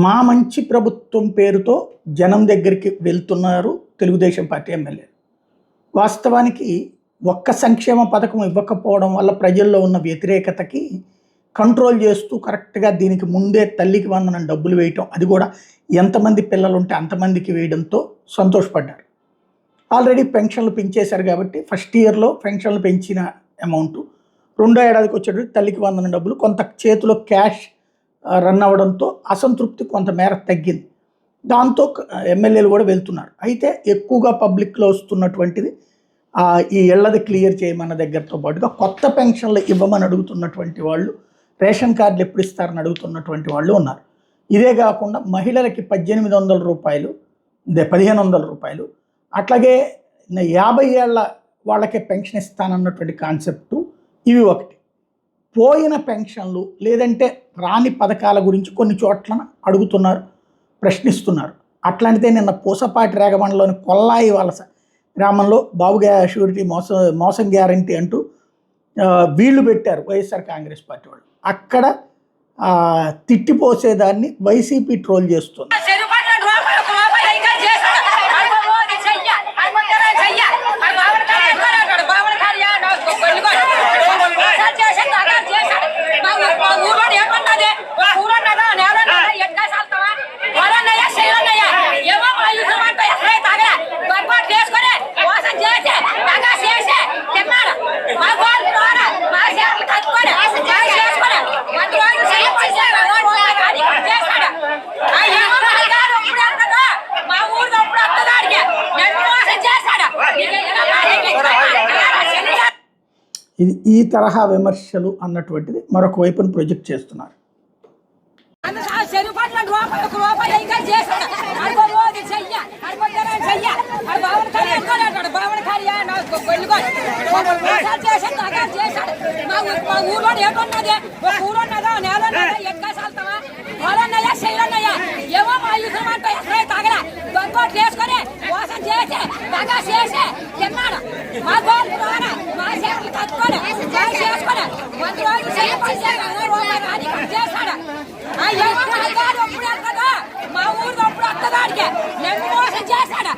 మా మంచి ప్రభుత్వం పేరుతో జనం దగ్గరికి వెళ్తున్నారు తెలుగుదేశం పార్టీ ఎమ్మెల్యేలు. వాస్తవానికి ఒక్క సంక్షేమ పథకం ఇవ్వకపోవడం వల్ల ప్రజల్లో ఉన్న వ్యతిరేకతకి కంట్రోల్ చేస్తూ కరెక్ట్గా దీనికి ముందే తల్లికి వందనం డబ్బులు వేయటం, అది కూడా ఎంతమంది పిల్లలు ఉంటే అంతమందికి వేయడంతో సంతోషపడ్డారు. ఆల్రెడీ పెన్షన్లు పెంచేశారు కాబట్టి ఫస్ట్ ఇయర్లో పెన్షన్లు పెంచిన అమౌంట్ రెండో ఏడాదికి వచ్చేటప్పుడు తల్లికి వందనం డబ్బులు కొంత చేతిలో క్యాష్ రన్ అవ్వడంతో అసంతృప్తి కొంతమేర తగ్గింది. దాంతో ఎమ్మెల్యేలు కూడా వెళ్తున్నారు. అయితే ఎక్కువగా పబ్లిక్లో వస్తున్నటువంటిది ఈ ఇళ్లది క్లియర్ చేయమన్న దగ్గరతో పాటుగా కొత్త పెన్షన్లు ఇవ్వమని అడుగుతున్నటువంటి వాళ్ళు, రేషన్ కార్డులు ఎప్పుడు ఇస్తారని అడుగుతున్నటువంటి వాళ్ళు ఉన్నారు. ఇదే కాకుండా మహిళలకి 1800 రూపాయలు, 1500 రూపాయలు, అట్లాగే 50 ఏళ్ల వాళ్ళకే పెన్షన్ ఇస్తానన్నటువంటి కాన్సెప్టు, ఇవి ఒకటి. పోయిన పెన్షన్లు లేదంటే రాని పథకాల గురించి కొన్ని చోట్ల అడుగుతున్నారు, ప్రశ్నిస్తున్నారు. అట్లాంటిదే నిన్న పూసపాటి రేగమండలోని కొల్లాయి వలస గ్రామంలో బాబుగా షూరిటీ మోసం గ్యారంటీ అంటూ వీళ్ళు పెట్టారు వైఎస్ఆర్ కాంగ్రెస్ పార్టీ వాళ్ళు. అక్కడ తిట్టిపోసేదాన్ని వైసీపీ ట్రోల్ చేస్తుంది. ఇది ఈ తరహా విమర్శలు అన్నటువంటిది మరొక వైపును ప్రొజెక్ట్ చేస్తున్నారు. మా ఊరు అప్పుడు అత్తగాడికి మోసం చేశాడు.